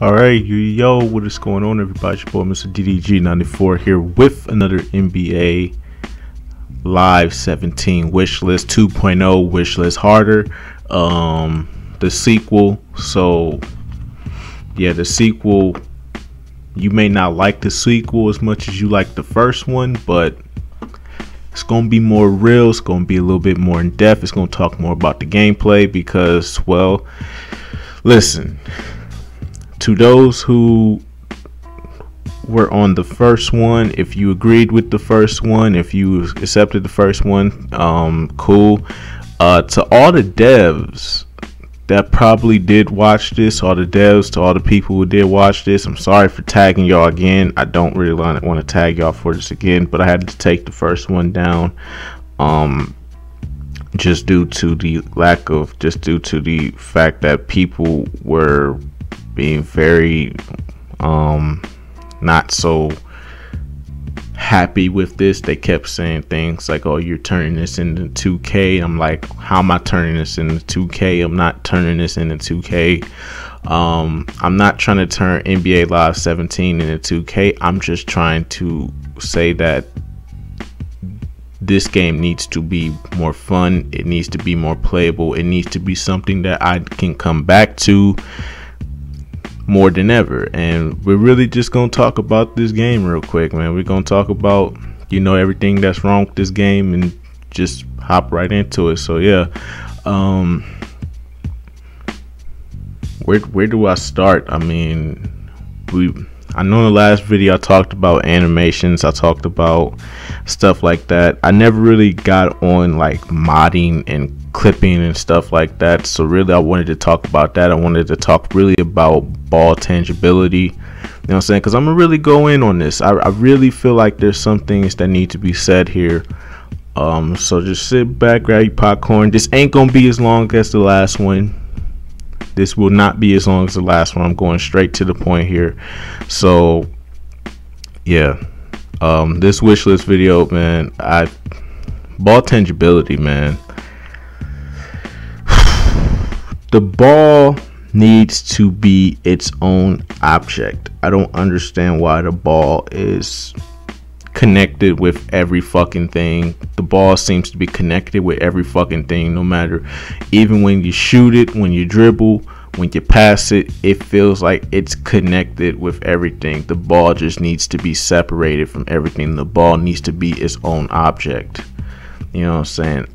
Alright, yo, what is going on, everybody? It's your boy Mr. DDG94 here with another NBA Live 17 Wishlist 2.0 Wishlist Harder. The sequel. So yeah, the sequel, you may not like the sequel as much as you like the first one, but it's gonna be more real. It's gonna be a little bit more in depth. It's gonna talk more about the gameplay because, well, listen, to those who were on the first one, if you agreed with the first one, if you accepted the first one, cool. To all the devs that probably did watch this, all the devs, to all the people who did watch this, I'm sorry for tagging y'all again. I don't really want to tag y'all for this again, but I had to take the first one down, just due to the fact that people were being very not so happy with this. They kept saying things like, oh, you're turning this into 2K. I'm like, how am I turning this into 2K? I'm not turning this into 2K. I'm not trying to turn NBA Live 17 into 2K. I'm just trying to say that this game needs to be more fun. It needs to be more playable. It needs to be something that I can come back to more than ever. And we're really just gonna talk about this game real quick, man. We're gonna talk about, everything that's wrong with this game and just hop right into it. So yeah, where do I start? I mean, I know in the last video I talked about animations, I talked about stuff like that. I never really got on like modding and clipping and stuff like that, so really I wanted to talk about that. I wanted to talk really about ball tangibility, you know what I'm saying, because I'm gonna really go in on this. I really feel like there's some things that need to be said here. So just sit back, grab your popcorn. This ain't gonna be as long as the last one. This will not be as long as the last one. I'm going straight to the point here. So yeah, this wish list video, man, ball tangibility, man. The ball needs to be its own object. I don't understand why the ball is connected with every fucking thing. The ball seems to be connected with every fucking thing, no matter, even when you shoot it, when you dribble, when you pass it, it feels like it's connected with everything. The ball just needs to be separated from everything. The ball needs to be its own object. You know what I'm saying?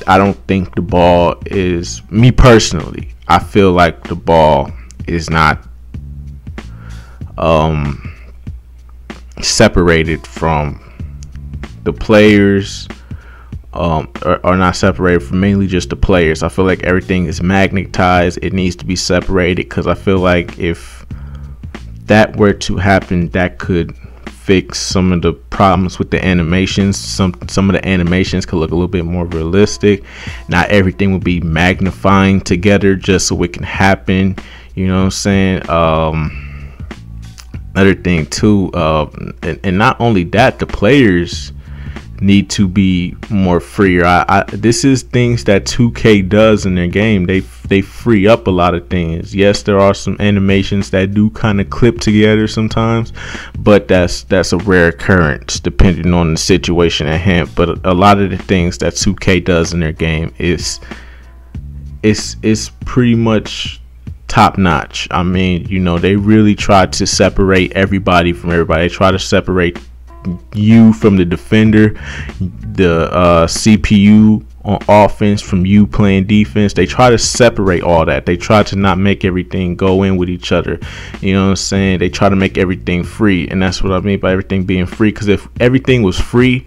I don't think the ball is, me personally, I feel like the ball is not separated from the players, or not separated from mainly just the players. I feel like everything is magnetized. It needs to be separated, because I feel like if that were to happen, that could fix some of the problems with the animations. Some of the animations could look a little bit more realistic. Not everything will be magnifying together just so it can happen, you know what I'm saying. Another thing too, and not only that, the players need to be more freer. This is things that 2K does in their game. They free up a lot of things. Yes, there are some animations that do kind of clip together sometimes, but that's a rare occurrence depending on the situation at hand. But a lot of the things that 2K does in their game is pretty much top notch. I mean, they really try to separate everybody from everybody. They try to separate you from the defender, the CPU on offense from you playing defense. They try to separate all that. They try to not make everything go in with each other, you know what I'm saying. They try to make everything free, and that's what I mean by everything being free, because if everything was free,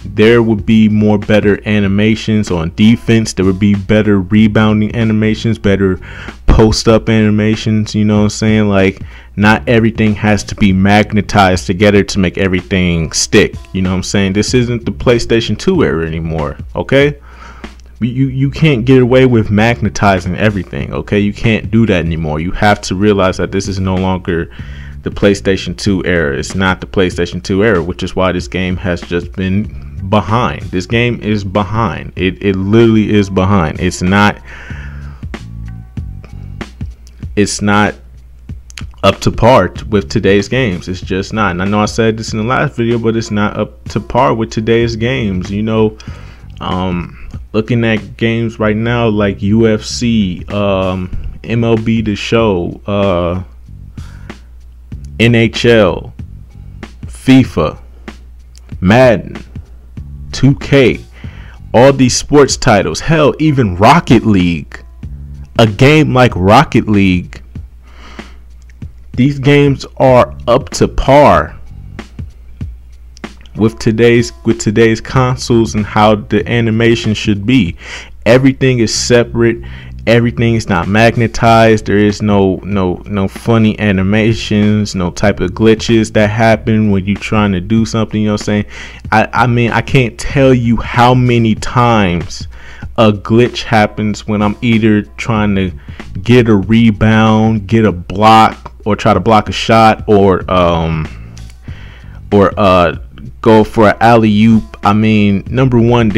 there would be more better animations on defense. There would be better rebounding animations, better post-up animations, you know what I'm saying. Like, not everything has to be magnetized together to make everything stick, you know what I'm saying. This isn't the PlayStation 2 era anymore, okay. You can't get away with magnetizing everything, okay. You can't do that anymore. You have to realize that this is no longer the PlayStation 2 era. It's not the PlayStation 2 era, which is why this game has just been behind. This game is behind. It literally is behind. It's not up to par with today's games. It's just not. And I know I said this in the last video, but it's not up to par with today's games. You know, looking at games right now like UFC, MLB The Show, NHL, FIFA, Madden, 2K, all these sports titles, hell, even Rocket League, a game like Rocket League, these games are up to par with today's consoles and how the animation should be. Everything is separate. Everything is not magnetized. There is no funny animations, no type of glitches that happen when you're trying to do something. You know what I'm saying? I mean, I can't tell you how many times a glitch happens when I'm either trying to get a rebound, get a block, or try to block a shot, or go for an alley-oop. I mean, number one,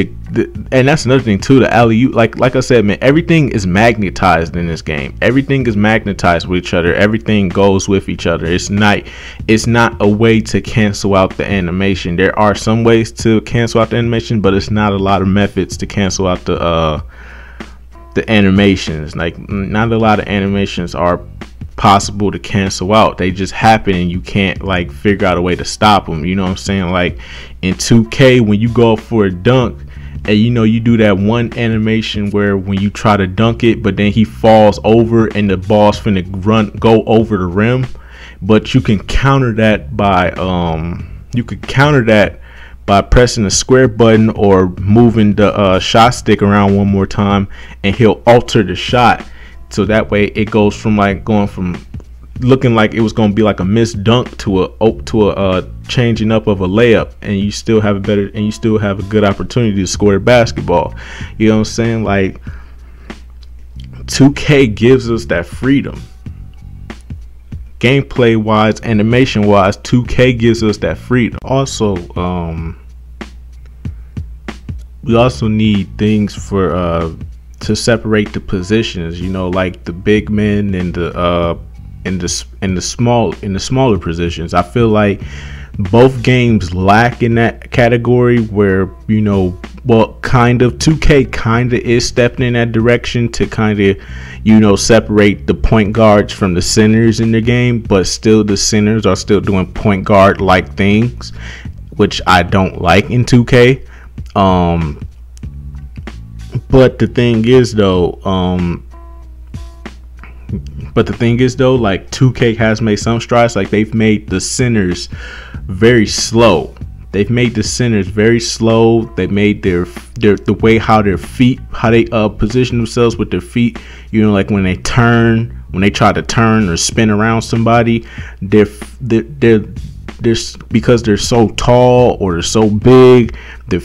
and that's another thing too, the alley-oop, like I said, man, everything is magnetized in this game. Everything is magnetized with each other. Everything goes with each other. It's not a way to cancel out the animation. There are some ways to cancel out the animation, but it's not a lot of methods to cancel out the animations. Like, not a lot of animations are possible to cancel out. They just happen and you can't like figure out a way to stop them. You know what I'm saying? Like in 2K, when you go for a dunk, and you know, you do that one animation where when you try to dunk it, but then he falls over and the ball's finna go over the rim. But you can counter that by pressing the square button or moving the shot stick around one more time, and he'll alter the shot. So that way it goes from like going from looking like it was going to be like a missed dunk to a changing up of a layup, and you still have a good opportunity to score the basketball. You know what I'm saying? Like 2K gives us that freedom. Gameplay wise, animation wise, 2K gives us that freedom. Also, we also need things for to separate the positions, you know, like the big men and the smaller positions. I feel like both games lack in that category, where, you know, well, kind of 2K kind of is stepping in that direction to kind of, you know, separate the point guards from the centers in the game, but still the centers are still doing point guard like things, which I don't like in 2K. But the thing is though, like 2K has made some strides. Like they've made the centers very slow. They made the way how they position themselves with their feet. You know, like when they try to turn or spin around somebody, they're because they're so tall or they're so big, the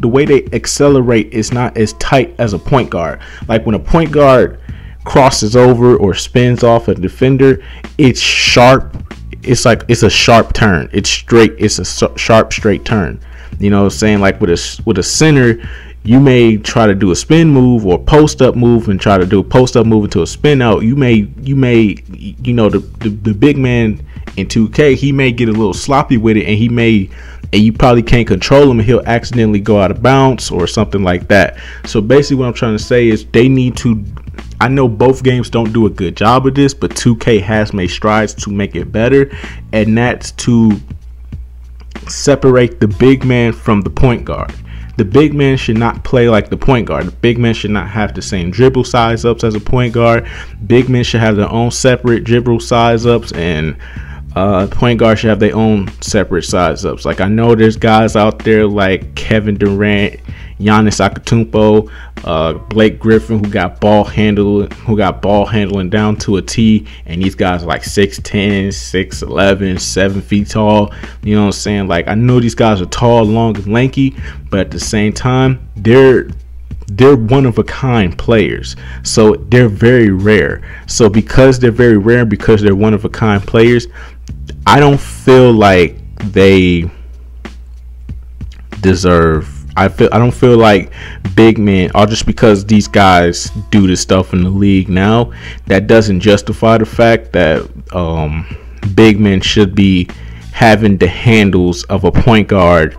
way they accelerate is not as tight as a point guard. Like when a point guard crosses over or spins off a defender, it's sharp. It's like it's a sharp turn. It's straight. It's a sharp, straight turn. You know what I'm saying? Like with a center, you may try to do a spin move or post up move and try to do a post up move into a spin out. You may, you know, the big man in 2K, he may get a little sloppy with it, and you probably can't control him, and he'll accidentally go out of bounds or something like that. So basically what I'm trying to say is they need to, I know both games don't do a good job of this, but 2K has made strides to make it better, and that's to separate the big man from the point guard. The big man should not play like the point guard. The big man should not have the same dribble size ups as a point guard. Big men should have their own separate dribble size ups, and point guard should have their own separate size ups. Like I know there's guys out there like Kevin Durant, Giannis Antetokounmpo, Blake Griffin, who got ball handling down to a T, and these guys are like 6'10", 6'11", 7 feet tall. You know what I'm saying? Like I know these guys are tall, long, and lanky, but at the same time, they're one of a kind players, so they're very rare. So because they're very rare, because they're one of a kind players, I don't feel like they deserve I don't feel like big men, or just because these guys do this stuff in the league now, that doesn't justify the fact that big men should be having the handles of a point guard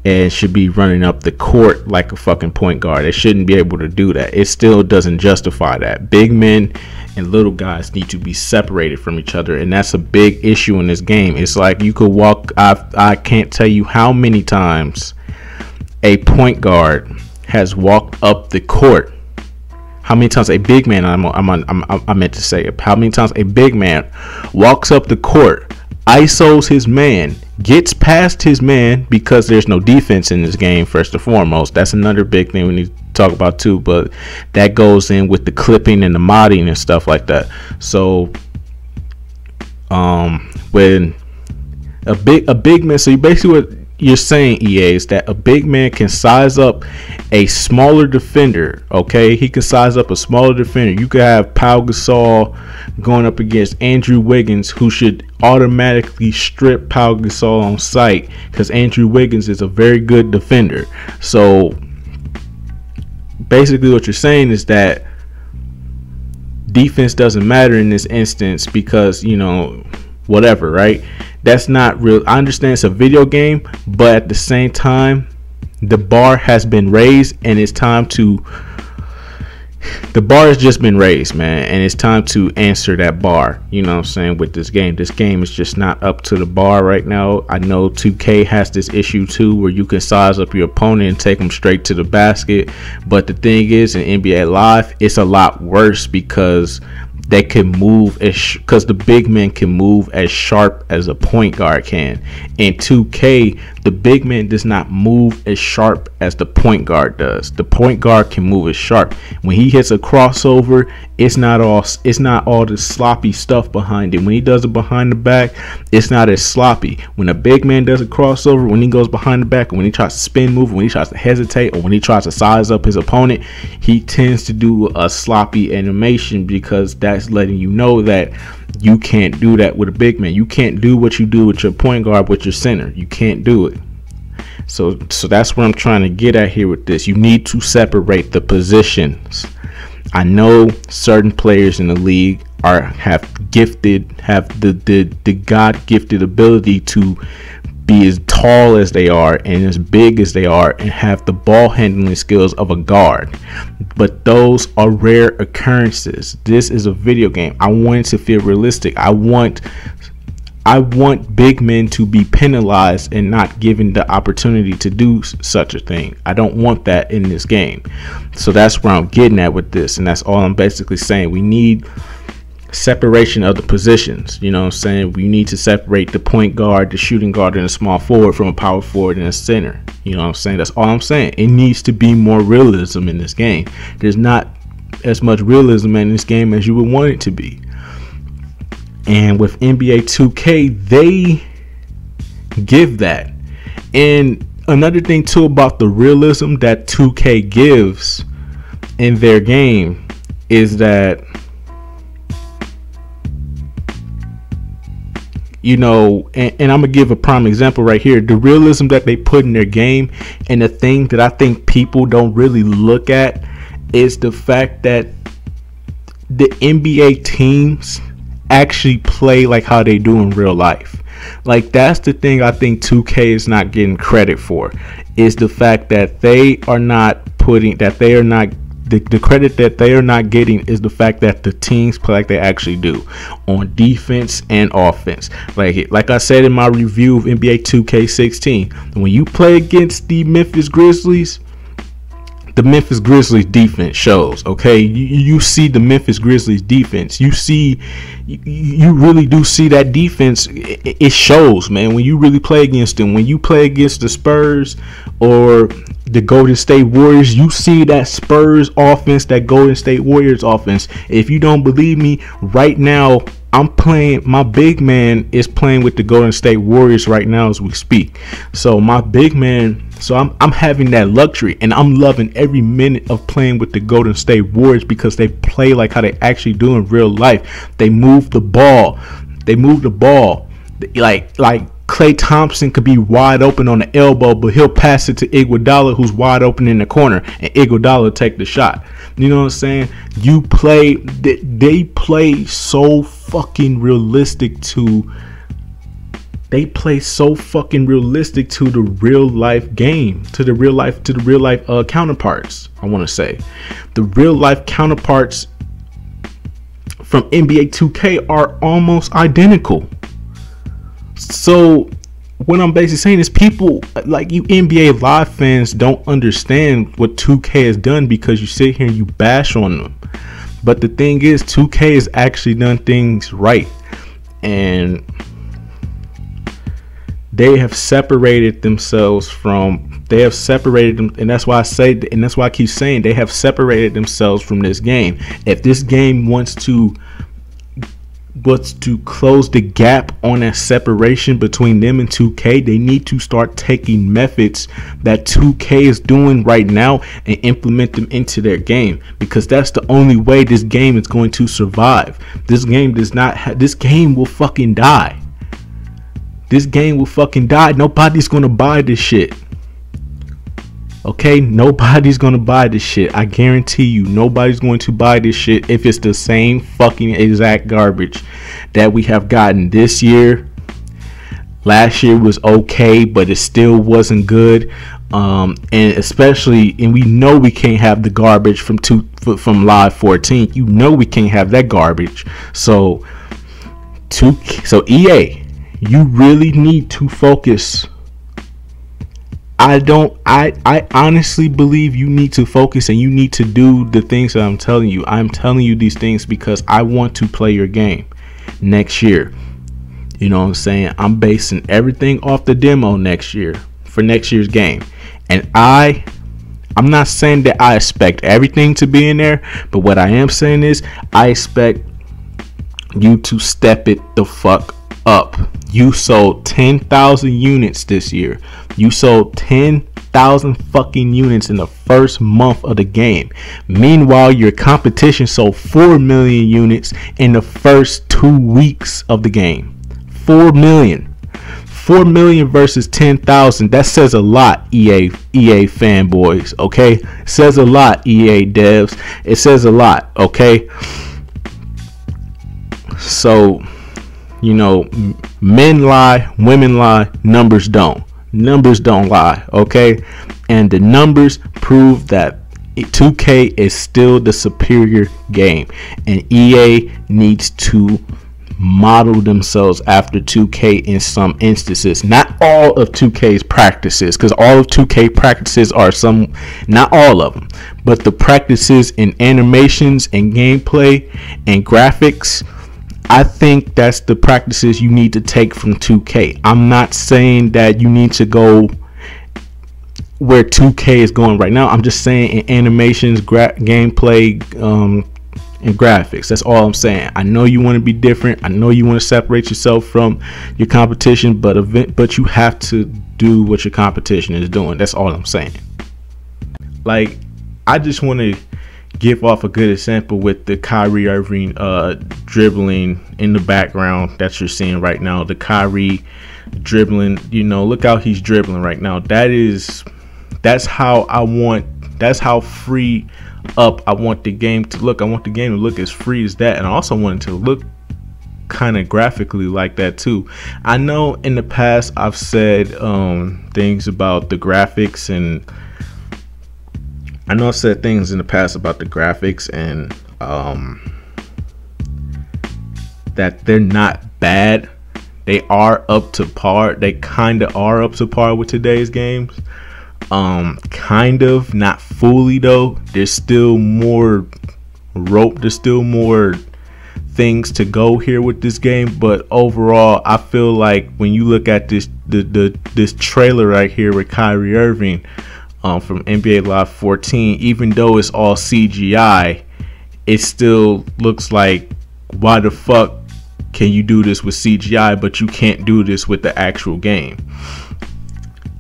and should be running up the court like a fucking point guard. They shouldn't be able to do that. It still doesn't justify that. Big men and little guys need to be separated from each other, and that's a big issue in this game. It's like you could walk. I can't tell you how many times a point guard has walked up the court. How many times a big man? I meant to say how many times a big man walks up the court, isos his man, gets past his man, because there's no defense in this game. First and foremost, that's another big thing we need to talk about too, but that goes in with the clipping and the modding and stuff like that. So when a big man, so you basically, what you're saying, EA, is that a big man can size up a smaller defender. Okay, he can size up a smaller defender. You could have Pau Gasol going up against Andrew Wiggins, who should automatically strip Pau Gasol on sight, because Andrew Wiggins is a very good defender. So basically what you're saying is that defense doesn't matter in this instance, because, you know, whatever, right? That's not real. I understand it's a video game, but at the same time, the bar has been raised, and it's time to, the bar has just been raised, man, and it's time to answer that bar. You know what I'm saying? With this game is just not up to the bar right now. I know 2K has this issue too, where you can size up your opponent and take them straight to the basket, but the thing is, in NBA Live, it's a lot worse, because they can move because the big man can move as sharp as a point guard can. In 2K, the big man does not move as sharp as the point guard does. The point guard can move as sharp. When he hits a crossover, it's not all the sloppy stuff behind it. When he does it behind the back, it's not as sloppy. When a big man does a crossover, when he goes behind the back, when he tries to spin move, when he tries to hesitate, or when he tries to size up his opponent, he tends to do a sloppy animation, because that's letting you know that you can't do that with a big man. You can't do what you do with your point guard with your center. You can't do it. So that's what I'm trying to get at here with this. You need to separate the positions. I know certain players in the league have the God-gifted ability to be as tall as they are and as big as they are, and have the ball handling skills of a guard, but those are rare occurrences. This is a video game. I want it to feel realistic. I want big men to be penalized and not given the opportunity to do such a thing. I don't want that in this game. So that's where I'm getting at with this, and that's all I'm basically saying. We need separation of the positions. You know what I'm saying? We need to separate the point guard, the shooting guard, and a small forward from a power forward and a center. You know what I'm saying? That's all I'm saying. It needs to be more realism in this game. There's not as much realism in this game as you would want it to be. And with NBA 2K, they give that. And another thing too about the realism that 2K gives in their game is that, you know, and I'm gonna give a prime example right here. The realism that they put in their game, and the thing that I think people don't really look at, is the fact that the NBA teams actually play like how they do in real life. Like, that's the thing I think 2K is not getting credit for, is the fact that they are not putting, that they are not, the credit that they are not getting is the fact that the teams play like they actually do on defense and offense. Like I said in my review of NBA 2K16, when you play against the Memphis Grizzlies, the Memphis Grizzlies defense shows. Okay, you see the Memphis Grizzlies defense. You really do see that defense. It shows, man. When you really play against them, when you play against the Spurs or the Golden State Warriors, you see that Spurs offense, that Golden State Warriors offense. If you don't believe me, right now I'm playing, my big man is playing with the Golden State Warriors right now as we speak. So my big man, so I'm having that luxury, and I'm loving every minute of playing with the Golden State Warriors, because they play like how they actually do in real life. They move the ball. Like Klay Thompson could be wide open on the elbow, but he'll pass it to Iguodala, who's wide open in the corner, and Iguodala will take the shot. You know what I'm saying? They play so fucking realistic to. They play so fucking realistic to the real life game, to the real life counterparts. I want to say, the real life counterparts from NBA 2K are almost identical. So what I'm basically saying is, people like you NBA Live fans don't understand what 2K has done because you sit here and you bash on them. But the thing is, 2K has actually done things right, and they have separated themselves from. They have separated them, and that's why I say, and that's why I keep saying, they have separated themselves from this game. If this game wants to close the gap on that separation between them and 2K, they need to start taking methods that 2K is doing right now and implement them into their game, because that's the only way this game is going to survive. This game this game will fucking die. This game will fucking die. Nobody's gonna buy this shit. Okay, nobody's gonna buy this shit. I guarantee you, nobody's going to buy this shit if it's the same fucking exact garbage that we have gotten this year. Last year was okay, but it still wasn't good. And we know we can't have the garbage from Live 14. You know we can't have that garbage. So EA, you really need to focus. I honestly believe you need to focus, and you need to do the things that I'm telling you. I'm telling you these things because I want to play your game next year. You know what I'm saying? I'm basing everything off the demo next year for next year's game. And I'm not saying that I expect everything to be in there, but what I am saying is I expect you to step it the fuck up. You sold 10,000 units this year. You sold 10,000 fucking units in the first month of the game. Meanwhile, your competition sold 4 million units in the first 2 weeks of the game. 4 million. 4 million versus 10,000. That says a lot, EA fanboys, okay? It says a lot, EA devs. It says a lot, okay? So, you know, men lie, women lie, numbers don't. Numbers don't lie, okay? And the numbers prove that 2K is still the superior game, and EA needs to model themselves after 2K in some instances. Not all of 2K's practices, because all of 2K practices are not all of them, but the practices in animations and gameplay and graphics, I think that's the practices you need to take from 2K. I'm not saying that you need to go where 2K is going right now. I'm just saying in animations, gameplay, and graphics. That's all I'm saying. I know you want to be different. I know you want to separate yourself from your competition, but you have to do what your competition is doing. That's all I'm saying. Like, I just want to give off a good example with the Kyrie Irving dribbling in the background that you're seeing right now. The Kyrie dribbling, you know, look how he's dribbling right now. That's how free up I want the game to look. I want the game to look as free as that, and I also want it to look kind of graphically like that too. I know in the past I've said things about the graphics, and that they're not bad. They are up to par. They kind of are up to par with today's games. Kind of, not fully though. There's still more rope. There's still more things to go here with this game. But overall, I feel like when you look at this trailer right here with Kyrie Irving from NBA Live 14, even though it's all CGI, it still looks like, why the fuck can you do this with CGI but you can't do this with the actual game?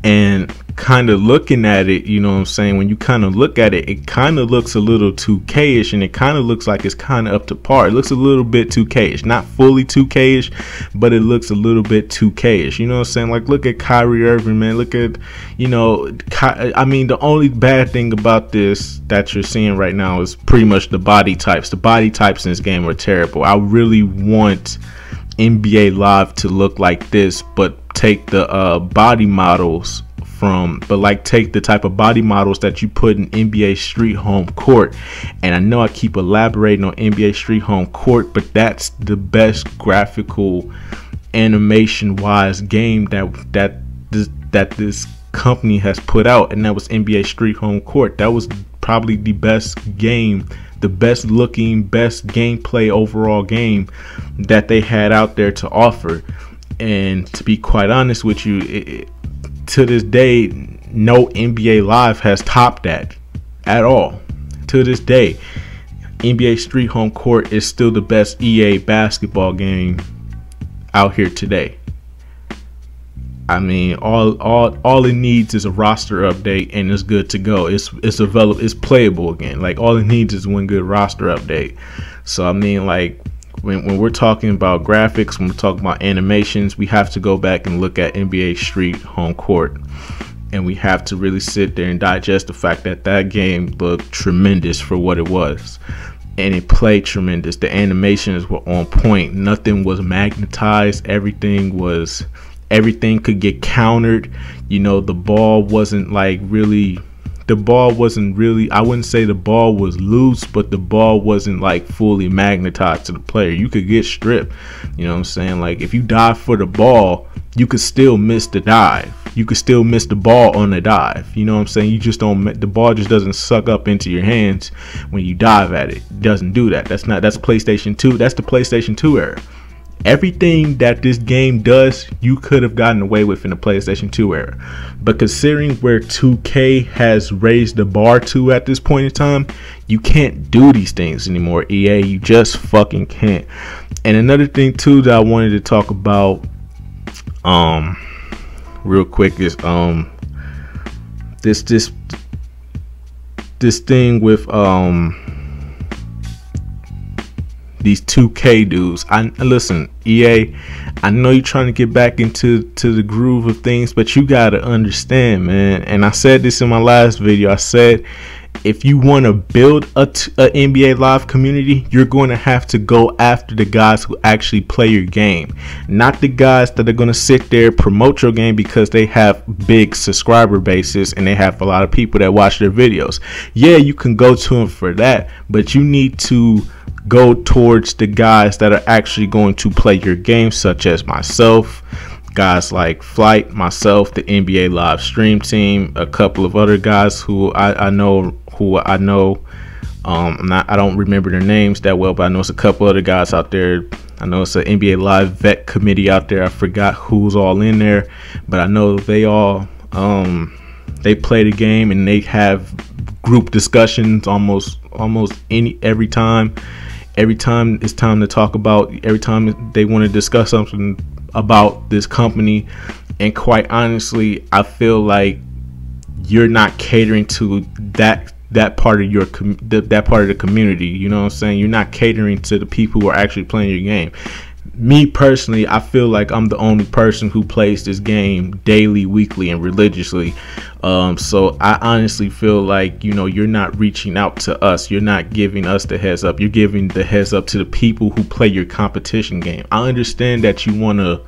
And kind of looking at it, you know what I'm saying, when you kind of look at it, it kind of looks a little 2K-ish, and it kind of looks like it's kind of up to par. It looks a little bit 2K-ish, not fully 2K-ish, but it looks a little bit 2K-ish, you know what I'm saying? Like, look at Kyrie Irving, man. Look at, you know, I mean, the only bad thing about this that you're seeing right now is pretty much the body types. The body types in this game are terrible. I really want NBA Live to look like this, but take the body models take the type of body models that you put in NBA Street Home Court. And I know I keep elaborating on NBA Street Home Court, but that's the best graphical animation wise game that this company has put out, and that was NBA Street Home Court. That was probably the best game, the best looking, best gameplay overall game that they had out there to offer. And to be quite honest with you, to this day, no NBA Live has topped that at all. To this day, NBA Street Home Court is still the best EA basketball game out here today. I mean, all it needs is a roster update, and it's good to go. It's available, it's playable again. Like, all it needs is one good roster update. So I mean, like, when we're talking about graphics, when we're talking about animations, we have to go back and look at NBA Street Home Court, and we have to really sit there and digest the fact that that game looked tremendous for what it was, and it played tremendous. The animations were on point. Nothing was magnetized. Everything could get countered. You know, the ball wasn't really, I wouldn't say the ball was loose, but the ball wasn't like fully magnetized to the player. You could get stripped, you know what I'm saying? Like, if you dive for the ball, you could still miss the dive. You could still miss the ball on the dive. You know what I'm saying? You just don't, the ball just doesn't suck up into your hands when you dive at it. It doesn't do that. That's PlayStation 2. That's the PlayStation 2 era. Everything that this game does, you could have gotten away with in the PlayStation 2 era. But considering where 2K has raised the bar to at this point in time, you can't do these things anymore, EA. You just fucking can't. And another thing too that I wanted to talk about real quick is this thing with these 2K dudes. Listen, EA, I know you're trying to get back into the groove of things, but you gotta understand, man. And I said this in my last video. I said, if you want to build a NBA Live community, you're going to have to go after the guys who actually play your game, not the guys that are going to sit there promote your game because they have big subscriber bases and they have a lot of people that watch their videos. Yeah, you can go to them for that, but you need to go towards the guys that are actually going to play your game, such as myself, guys like Flight, myself, the NBA Live stream team, a couple of other guys who I know. I don't remember their names that well, but I know it's a couple other guys out there. I know it's an NBA Live vet committee out there. I forgot who's all in there, but I know they all they play the game and they have group discussions almost every time it's time to talk about, every time they want to discuss something about this company. And quite honestly, I feel like you're not catering to that part of that part of the community. You know what I'm saying? You're not catering to the people who are actually playing your game. Me personally, I feel like I'm the only person who plays this game daily, weekly, and religiously. So I honestly feel like, you know, you're not reaching out to us. You're not giving us the heads up. You're giving the heads up to the people who play your competition game. I understand that you want to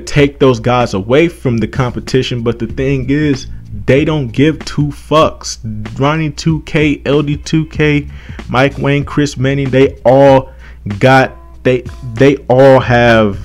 take those guys away from the competition, but the thing is, they don't give two fucks. Ronnie 2K, LD 2K, Mike Wayne, Chris Manning, they all have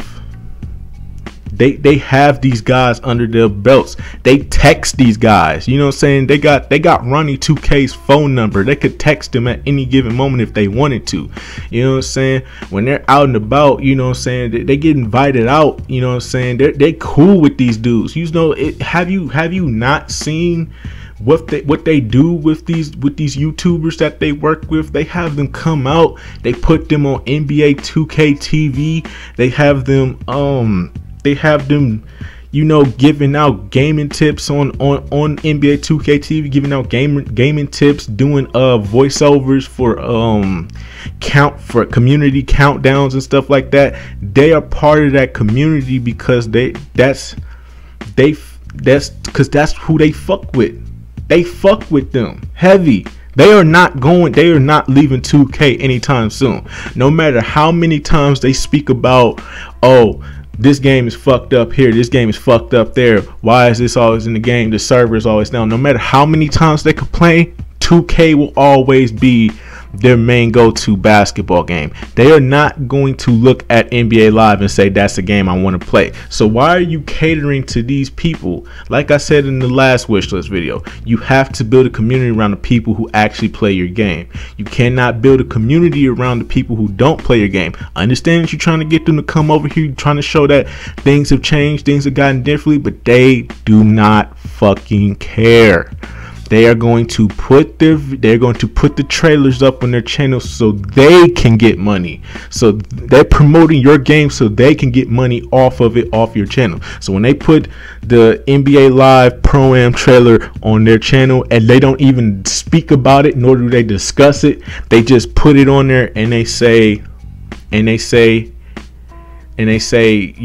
these guys under their belts. They text these guys, you know what I'm saying? They got Ronnie 2K's phone number. They could text him at any given moment if they wanted to. You know what I'm saying? When they're out and about, you know what I'm saying, they get invited out, you know what I'm saying? They cool with these dudes. You know, have you not seen what they do with these YouTubers that they work with. They have them come out, they put them on NBA 2K TV, they have them you know, giving out gaming tips on NBA 2K TV, giving out gaming tips, doing voiceovers for community countdowns and stuff like that. They are part of that community because that's who they fuck with. They fuck with them heavy. They are not leaving 2K anytime soon. No matter how many times they speak about, oh, this game is fucked up here, this game is fucked up there, why is this always in the game, the server is always down. No matter how many times they complain, 2K will always be their main go-to basketball game. They are not going to look at NBA Live and say that's a game I want to play. So why are you catering to these people? Like I said in the last wishlist video, you have to build a community around the people who actually play your game. You cannot build a community around the people who don't play your game. I understand that you're trying to get them to come over here, you're trying to show that things have changed, things have gotten differently, but they do not fucking care. They are going to put the trailers up on their channel so they can get money. So they're promoting your game so they can get money off of it, off your channel. So when they put the NBA Live Pro-Am trailer on their channel and they don't even speak about it, nor do they discuss it, they just put it on there and they say, you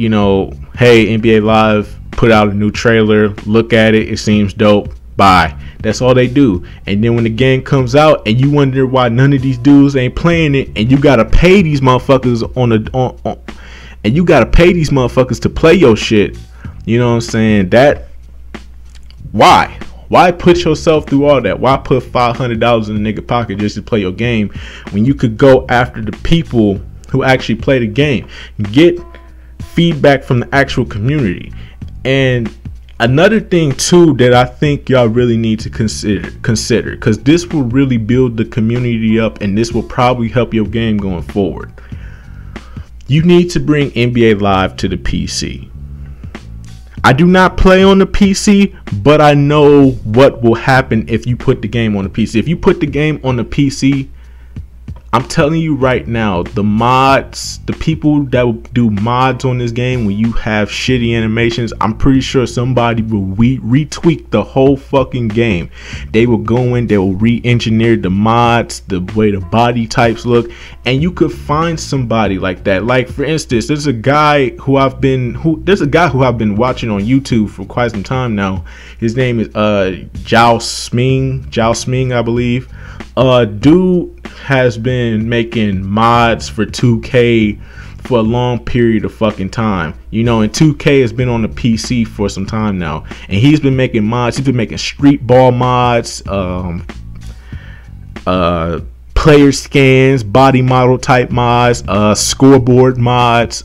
know, hey, NBA Live put out a new trailer, look at it, it seems dope, bye. That's all they do. And then when the game comes out and you wonder why none of these dudes ain't playing it, and you gotta pay these motherfuckers and you gotta pay these motherfuckers to play your shit, you know what I'm saying? That why put yourself through all that? Why put $500 in a nigga pocket just to play your game when you could go after the people who actually play the game, get feedback from the actual community? And another thing too that I think y'all really need to consider, because this will really build the community up and this will probably help your game going forward. You need to bring NBA Live to the PC. I do not play on the PC, but I know what will happen if you put the game on the PC. If you put the game on the PC, I'm telling you right now, the mods, the people that will do mods on this game, when you have shitty animations, I'm pretty sure somebody will retweak the whole fucking game. They will go in, they will re-engineer the mods, the way the body types look, and you could find somebody like that. Like for instance, there's a guy who I've been watching on YouTube for quite some time now. His name is Zhao Sming, I believe. Dude has been making mods for 2K for a long period of fucking time, you know, and 2K has been on the PC for some time now, and he's been making mods. He's been making street ball mods, player scans, body model type mods, scoreboard mods,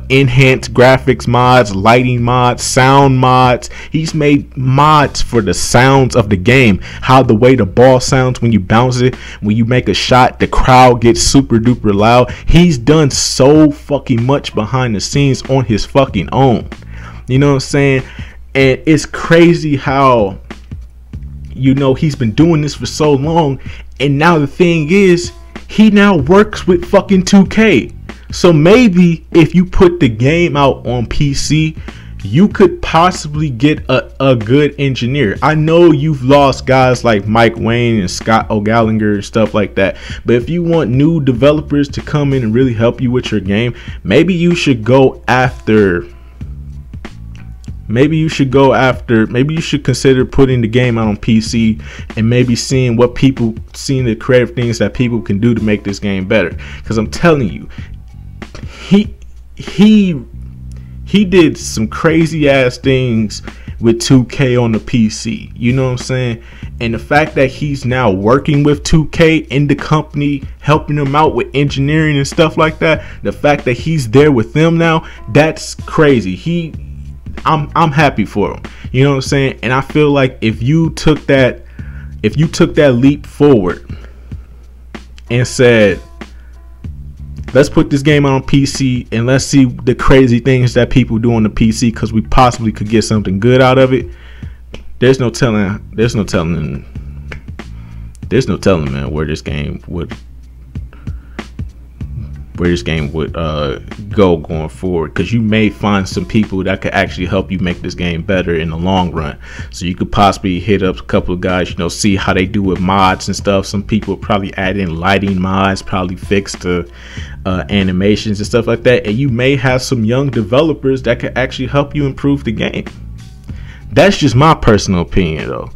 enhanced graphics mods, lighting mods, sound mods. He's made mods for the sounds of the game, how the way the ball sounds when you bounce it, when you make a shot, the crowd gets super duper loud. He's done so fucking much behind the scenes on his fucking own, you know what I'm saying? And it's crazy how, you know, he's been doing this for so long, and now the thing is, he now works with fucking 2K. So maybe if you put the game out on PC, you could possibly get a good engineer. I know you've lost guys like Mike Wayne and Scott O'Gallagher and stuff like that, but if you want new developers to come in and really help you with your game, maybe you should consider putting the game out on PC and maybe seeing the creative things that people can do to make this game better. Because I'm telling you, he did some crazy ass things with 2K on the PC, you know what I'm saying? And the fact that he's now working with 2K in the company, helping them out with engineering and stuff like that, the fact that he's there with them now, that's crazy. I'm happy for him, you know what I'm saying? And I feel like if you took that leap forward and said, let's put this game on PC and let's see the crazy things that people do on the PC, because we possibly could get something good out of it, there's no telling, man, where this game would go going forward, because you may find some people that could actually help you make this game better in the long run. So you could possibly hit up a couple of guys, see how they do with mods and stuff. Some people probably add in lighting mods, probably fix the animations and stuff like that, and you may have some young developers that could actually help you improve the game. That's just my personal opinion, though.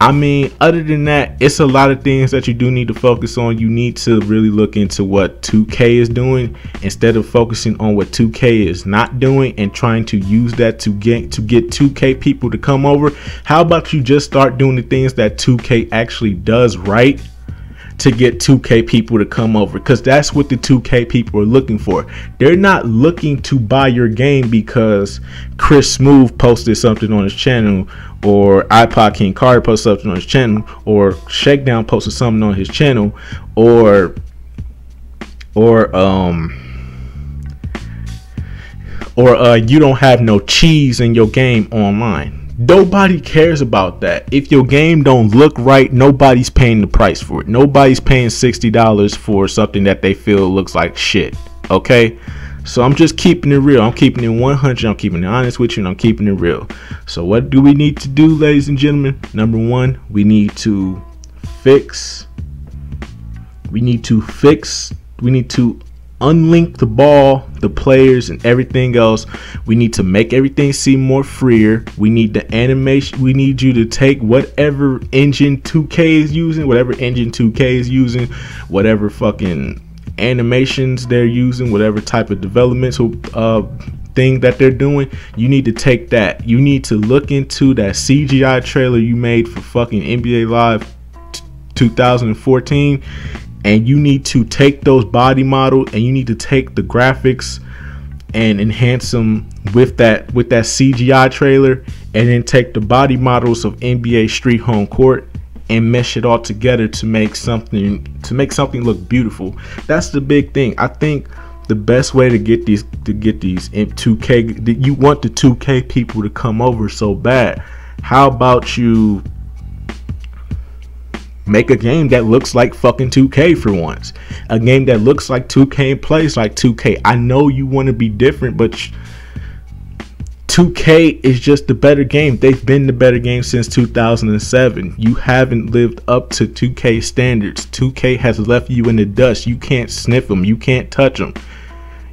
I mean, other than that, it's a lot of things that you do need to focus on. You need to really look into what 2K is doing instead of focusing on what 2K is not doing and trying to use that to get 2K people to come over. How about you just start doing the things that 2K actually does right to get 2K people to come over? Because that's what the 2K people are looking for. They're not looking to buy your game because Chris Smooth posted something on his channel, or iPod King Carter posted something on his channel, or Shakedown posted something on his channel, or you don't have no cheese in your game online. Nobody cares about that. If your game don't look right, nobody's paying the price for it. Nobody's paying $60 for something that they feel looks like shit. Okay? So I'm just keeping it real. I'm keeping it 100. I'm keeping it honest with you, and I'm keeping it real. So what do we need to do, ladies and gentlemen? Number one, we need to unlink the ball, the players, and everything else. We need to make everything seem more freer. We need the animation. We need you to take whatever engine 2K is using, whatever fucking animations they're using, whatever type of developmental thing that they're doing. You need to take that. You need to look into that CGI trailer you made for fucking NBA Live 2014, and you need to take those body models and you need to take the graphics and enhance them with that CGI trailer, and then take the body models of NBA Street Home Court and mesh it all together to make something look beautiful. That's the big thing. I think the best way to get these in 2K, you want the 2K people to come over so bad. How about you make a game that looks like fucking 2K for once? A game that looks like 2K and plays like 2K. I know you want to be different, but 2K is just the better game. They've been the better game since 2007. You haven't lived up to 2K standards. 2K has left you in the dust. You can't sniff them. You can't touch them.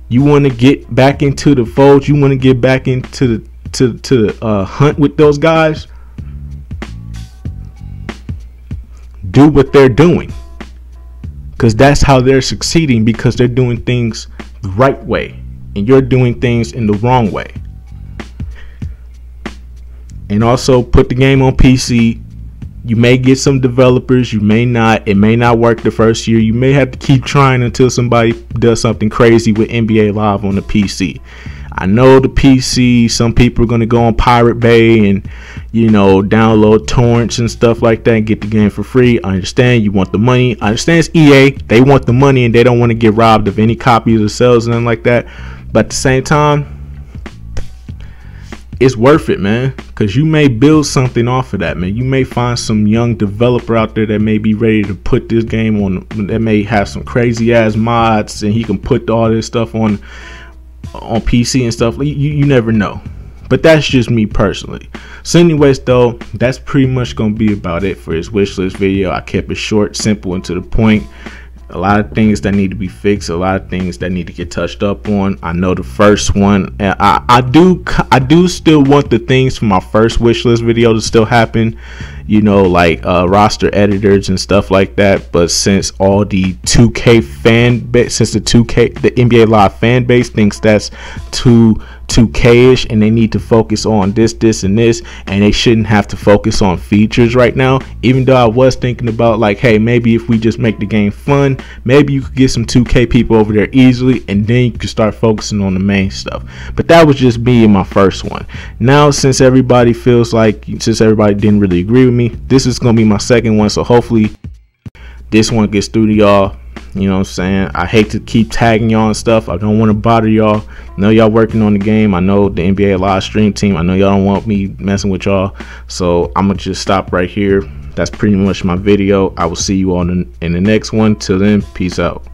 You want to get back into the fold. You want to get back into the hunt with those guys. Do what they're doing, because that's how they're succeeding, because they're doing things the right way and you're doing things in the wrong way. And also put the game on PC. You may get some developers, you may not. It may not work the first year. You may have to keep trying until somebody does something crazy with NBA Live on the PC. I know the PC, some people are going to go on Pirate Bay and, download torrents and stuff like that and get the game for free. I understand you want the money. I understand it's EA. They want the money and they don't want to get robbed of any copies or sales and nothing like that. But at the same time, it's worth it, man, because you may build something off of that, man. You may find some young developer out there that may be ready to put this game on, that may have some crazy ass mods, and he can put all this stuff on PC and stuff. You never know. But that's just me personally. So anyways, though, that's pretty much gonna be about it for this wish list video. I kept it short, simple, and to the point. A lot of things that need to be fixed, a lot of things that need to get touched up on. I know the first one, I do still want the things from my first wish list video to still happen, like roster editors and stuff like that. But since all the 2K fan base, the NBA Live fan base thinks that's too 2K-ish, and they need to focus on this, and this, and they shouldn't have to focus on features right now. Even though I was thinking about, like, hey, maybe if we just make the game fun, maybe you could get some 2K people over there easily, and then you could start focusing on the main stuff. But that was just me in my first one. Now, since everybody didn't really agree with me, this is gonna be my second one. So hopefully this one gets through to y'all. You know what I'm saying? I hate to keep tagging y'all and stuff. I don't want to bother y'all. I know y'all working on the game. I know the NBA live stream team. I know y'all don't want me messing with y'all. So I'm going to just stop right here. That's pretty much my video. I will see you all in the next one. Till then, peace out.